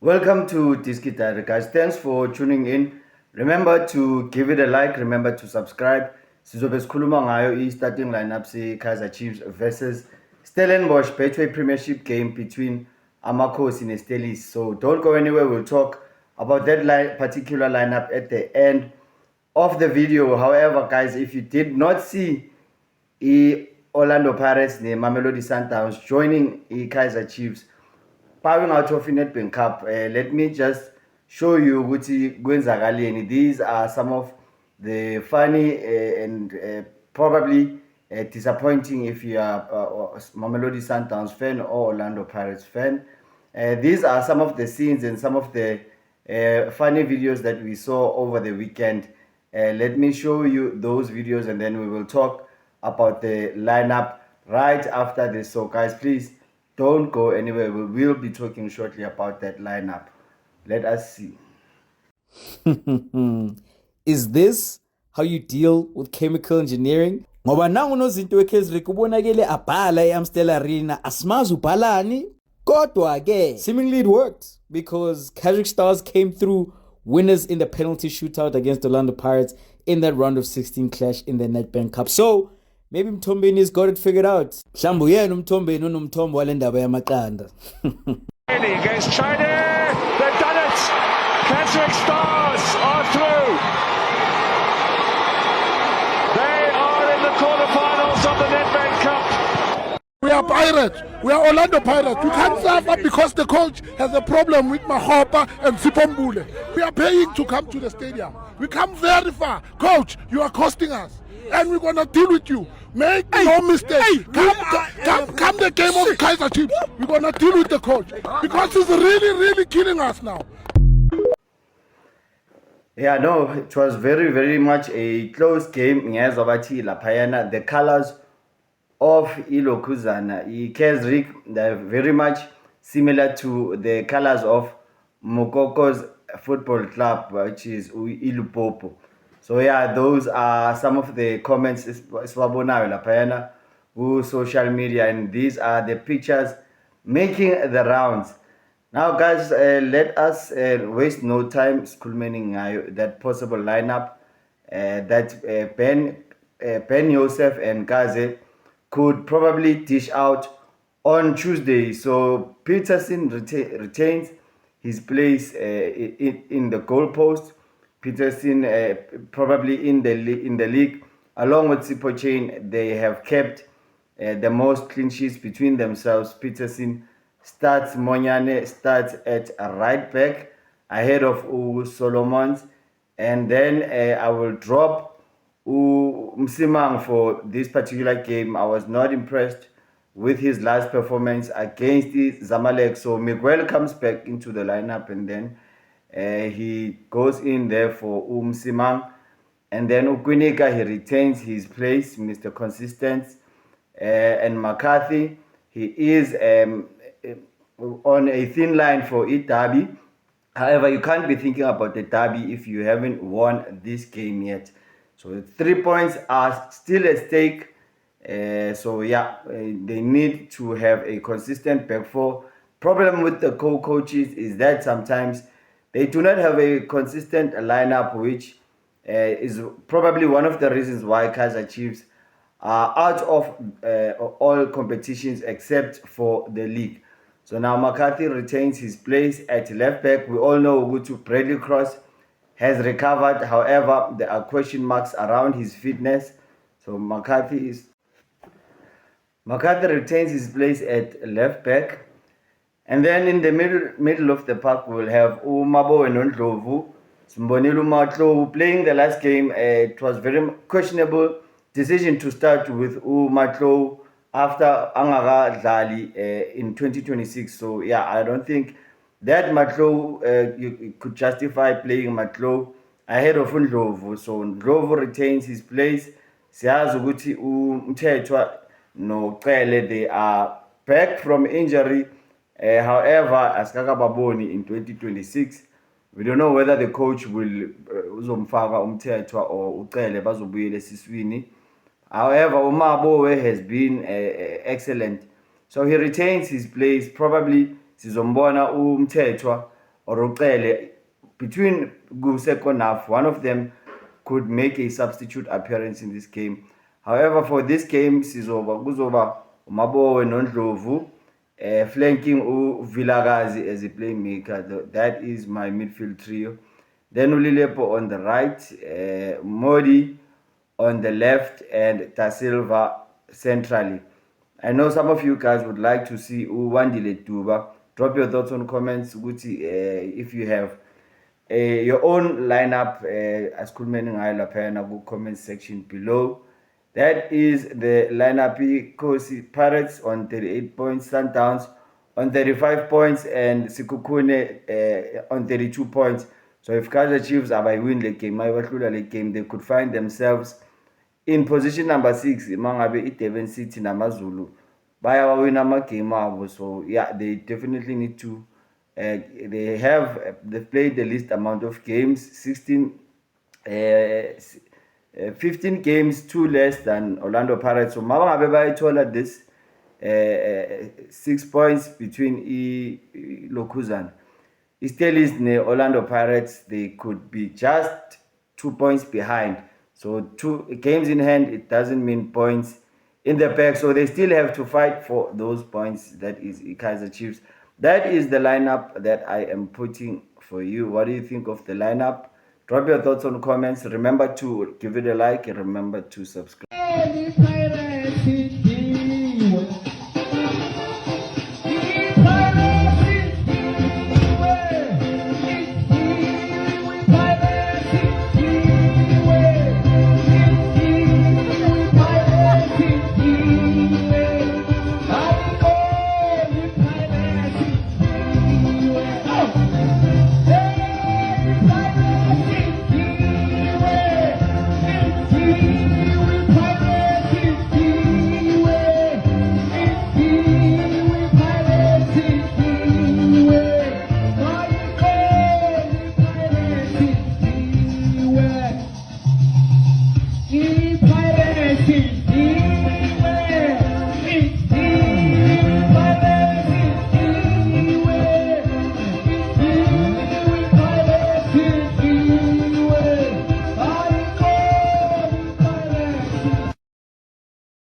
Welcome to Diski Diary, guys. Thanks for tuning in. Remember to give it a like. Remember to subscribe. Sizobe sikhuluma ngayo i-starting lineup se-Kaizer Chiefs versus Stellenbosch Betway Premiership game between Amakhosi and Stelis. So don't go anywhere. We'll talk about that particular lineup at the end of the video. However, guys, if you did not see Orlando Pirates and Mamelodi Sundowns joining Kaizer Chiefs, bowing out of Nedbank Cup, let me just show you ukuthi kwenzakaleni. These are some of the funny and probably disappointing if you are a Mamelodi Sundowns fan or Orlando Pirates fan. These are some of the scenes and some of the funny videos that we saw over the weekend. Let me show you those videos and then we will talk about the lineup right after this. So guys, please don't go anywhere. We will be talking shortly about that lineup. Let us see. Is this how you deal with chemical engineering? Ngoba nangu nozinto weKaizer kubonakele abhala eAmstel Arena asimazi ubhalani. Kodwa ke seemingly it worked because Kaizer Stars came through winners in the penalty shootout against Orlando Pirates in that round of 16 clash in the Nedbank Cup. So maybe Mtombeni's got it figured out. Mhlawumbe yena uMtombeni unomthombo wale ndaba yamaqanda. Against China, they've done it. Kaizer Stars are through. They are in the quarterfinals of the Nedbank Cup. We are Pirates. We are Orlando Pirates. We can't suffer because the coach has a problem with Mahopa and Sipombule. We are paying to come to the stadium. We come very far. Coach, you are costing us. And we're going to deal with you. Make no mistake. Come the game of Kaizer Chiefs. We're going to deal with the coach. Because he's really killing us now. Yeah, no, it was very much a close game. The colors of Ilokuzana, Kesrick, they're very much similar to the colors of Mokoko's football club, which is Ilupopo. So yeah, those are some of the comments on social media, and these are the pictures making the rounds. Now guys, let us waste no time skulmening that possible lineup that Ben Yosef and Kaze could probably dish out on Tuesday. So Peterson retains his place in the goalpost. Peterson probably in the league, along with Sipo Chain, they have kept the most clean sheets between themselves. Peterson starts, Monyane starts at right back ahead of Solomons, and then I will drop Msimang for this particular game. I was not impressed with his last performance against Zamalek, so Miguel comes back into the lineup, and then he goes in there for Msimang, and then Ukwinika, he retains his place, Mr. Consistent, and McCarthy, he is on a thin line for Derby. However, you can't be thinking about the Derby if you haven't won this game yet. So 3 points are still at stake. So yeah, they need to have a consistent back four. Problem with the co-coaches is that sometimes they do not have a consistent lineup, which is probably one of the reasons why Kaizer Chiefs are out of all competitions except for the league. So now McCarthy retains his place at left back. We all know Ugutu Bradley Cross has recovered. However, there are question marks around his fitness. So McCarthy retains his place at left back. And then in the middle of the park, we'll have Umabo and Ndlovu. Simbonile Umatlo playing the last game. It was very questionable decision to start with Umatlo after Angara Dlali in 2026. So yeah, I don't think that Matlo you could justify playing Matlo ahead of Ndlovu. So Ndlovu retains his place. Siyazi ukuthi uMthethwa no Cele, they are back from injury. However, asikaka baboni in 2026, we don't know whether the coach will uzomfaka uMthethwa or uCele bazobuyela esiswini. However, Umabowe has been excellent, so he retains his place. Probably sizombona uMthethwa or ucele between second half, one of them could make a substitute appearance in this game. However, for this game, kuzoba uMabowe noNdlovu, flanking uVilakazi as a playmaker. That is my midfield trio. Then uLilepo on the right, Modi on the left, and Da Silva centrally. I know some of you guys would like to see uWandile Duba. Drop your thoughts on comments if you have your own lineup as ku comment section below. That is the lineup. Kosi Pirates on 38 points, Sundowns on 35 points, and Sikukune on 32 points. So if Kaizer Chiefs are by win the game, they could find themselves in position number 6. Mangabe Devon City namazulu bayawawina amagame abo. So yeah, they definitely need to they've played the least amount of games, 15 games, 2 less than Orlando Pirates. So mangabe bayithola this 6 points between Lokuzana. Still is the Orlando Pirates, they could be just 2 points behind. So 2 games in hand, it doesn't mean points in the back. So they still have to fight for those points. That is Kaizer Chiefs. That is the lineup that I am putting for you. What do you think of the lineup? Drop your thoughts on comments. Remember to give it a like and remember to subscribe.